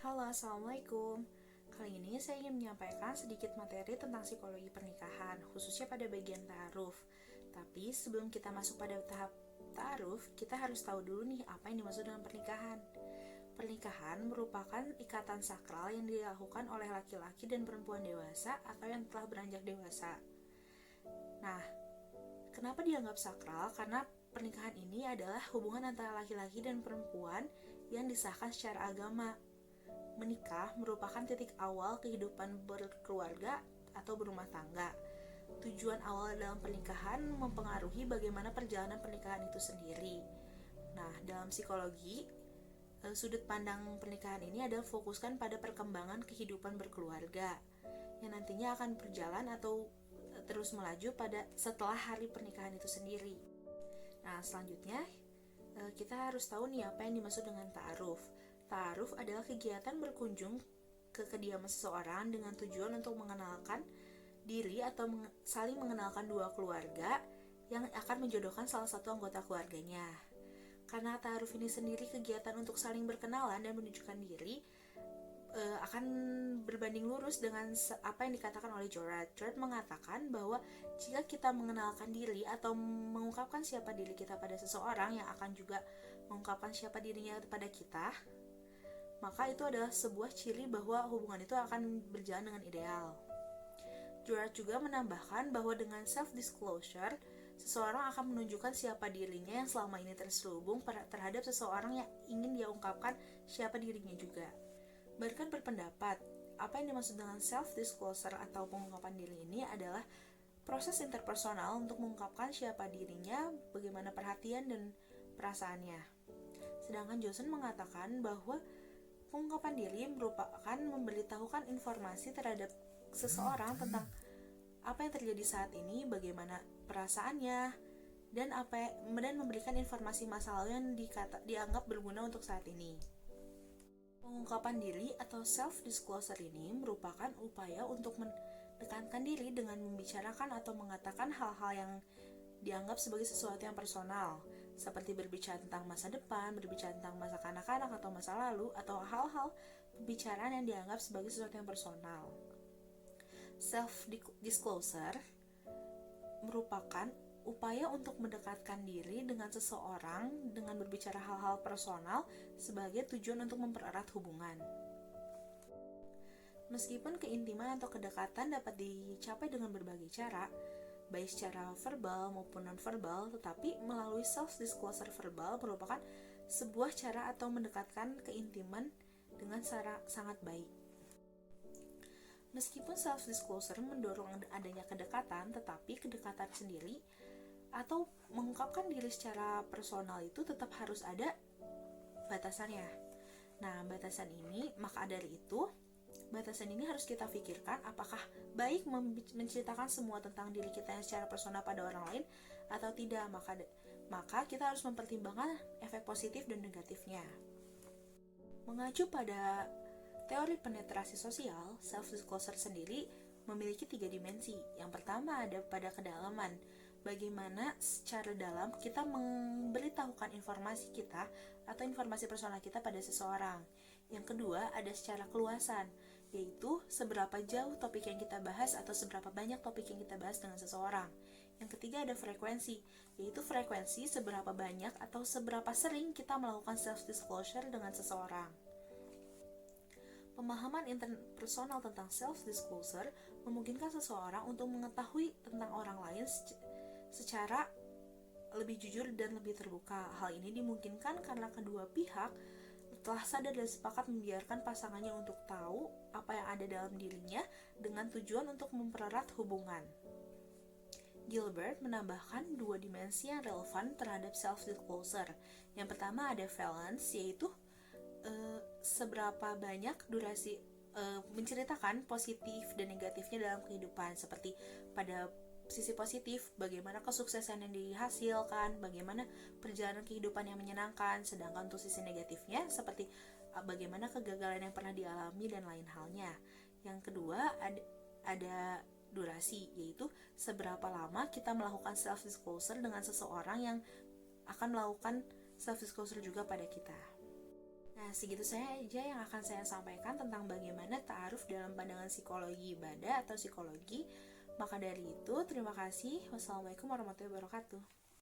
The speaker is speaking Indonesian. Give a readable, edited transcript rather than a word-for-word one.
Halo, Assalamualaikum. Kali ini saya ingin menyampaikan sedikit materi tentang psikologi pernikahan, khususnya pada bagian ta'aruf. Tapi sebelum kita masuk pada tahap ta'aruf, kita harus tahu dulu nih apa yang dimaksud dengan pernikahan. Pernikahan merupakan ikatan sakral yang dilakukan oleh laki-laki dan perempuan dewasa atau yang telah beranjak dewasa. Nah, kenapa dianggap sakral? Karena pernikahan ini adalah hubungan antara laki-laki dan perempuan yang disahkan secara agama. Menikah merupakan titik awal kehidupan berkeluarga atau berumah tangga. Tujuan awal dalam pernikahan mempengaruhi bagaimana perjalanan pernikahan itu sendiri. Nah, dalam psikologi, sudut pandang pernikahan ini adalah fokuskan pada perkembangan kehidupan berkeluarga yang nantinya akan berjalan atau terus melaju pada setelah hari pernikahan itu sendiri. Nah, selanjutnya kita harus tahu nih apa yang dimaksud dengan ta'aruf. Ta'aruf adalah kegiatan berkunjung ke kediaman seseorang dengan tujuan untuk mengenalkan diri atau saling mengenalkan dua keluarga yang akan menjodohkan salah satu anggota keluarganya. Karena ta'aruf ini sendiri kegiatan untuk saling berkenalan dan menunjukkan diri, akan berbanding lurus dengan apa yang dikatakan oleh Gerard. Gerard mengatakan bahwa jika kita mengenalkan diri atau mengungkapkan siapa diri kita pada seseorang yang akan juga mengungkapkan siapa dirinya kepada kita, maka itu adalah sebuah ciri bahwa hubungan itu akan berjalan dengan ideal. Gerard juga menambahkan bahwa dengan self-disclosure, seseorang akan menunjukkan siapa dirinya yang selama ini terselubung terhadap seseorang yang ingin dia ungkapkan siapa dirinya juga. Bahkan berpendapat, apa yang dimaksud dengan self-disclosure atau pengungkapan diri ini adalah proses interpersonal untuk mengungkapkan siapa dirinya, bagaimana perhatian dan perasaannya. Sedangkan Johnson mengatakan bahwa pengungkapan diri merupakan memberitahukan informasi terhadap seseorang tentang apa yang terjadi saat ini, bagaimana perasaannya, dan memberikan informasi masa lalu yang dianggap berguna untuk saat ini. Pengungkapan diri atau self-disclosure ini merupakan upaya untuk menekankan diri dengan membicarakan atau mengatakan hal-hal yang dianggap sebagai sesuatu yang personal, seperti berbicara tentang masa depan, berbicara tentang masa kanak-kanak atau masa lalu, atau hal-hal pembicaraan yang dianggap sebagai sesuatu yang personal. Self-disclosure merupakan upaya untuk mendekatkan diri dengan seseorang dengan berbicara hal-hal personal sebagai tujuan untuk mempererat hubungan. Meskipun keintiman atau kedekatan dapat dicapai dengan berbagai cara, baik secara verbal maupun non-verbal, tetapi melalui self-disclosure verbal merupakan sebuah cara atau mendekatkan keintiman dengan cara sangat baik. Meskipun self-disclosure mendorong adanya kedekatan, tetapi kedekatan sendiri atau mengungkapkan diri secara personal itu tetap harus ada batasannya. Nah, batasan ini harus kita pikirkan apakah baik menceritakan semua tentang diri kita yang secara personal pada orang lain atau tidak. Maka kita harus mempertimbangkan efek positif dan negatifnya. Mengacu pada teori penetrasi sosial, self-disclosure sendiri memiliki 3 dimensi. Yang pertama ada pada kedalaman, bagaimana secara dalam kita memberitahukan informasi kita atau informasi personal kita pada seseorang. Yang kedua ada secara keluasan, yaitu seberapa jauh topik yang kita bahas atau seberapa banyak topik yang kita bahas dengan seseorang. Yang ketiga ada frekuensi, yaitu frekuensi seberapa banyak atau seberapa sering kita melakukan self-disclosure dengan seseorang. Pemahaman interpersonal tentang self-disclosure memungkinkan seseorang untuk mengetahui tentang orang lain secara lebih jujur dan lebih terbuka. Hal ini dimungkinkan karena kedua pihak telah sadar dan sepakat membiarkan pasangannya untuk tahu apa yang ada dalam dirinya dengan tujuan untuk mempererat hubungan. Gilbert menambahkan 2 dimensi yang relevan terhadap self-disclosure. Yang pertama ada valence, yaitu seberapa banyak durasi menceritakan positif dan negatifnya dalam kehidupan, seperti pada sisi positif bagaimana kesuksesan yang dihasilkan, bagaimana perjalanan kehidupan yang menyenangkan, sedangkan untuk sisi negatifnya seperti bagaimana kegagalan yang pernah dialami dan lain halnya. Yang kedua ada durasi, yaitu seberapa lama kita melakukan self-disclosure dengan seseorang yang akan melakukan self-disclosure juga pada kita. Nah, segitu saja yang akan saya sampaikan tentang bagaimana ta'aruf dalam pandangan psikologi ibadah atau psikologi. Maka dari itu, terima kasih. Wassalamualaikum warahmatullahi wabarakatuh.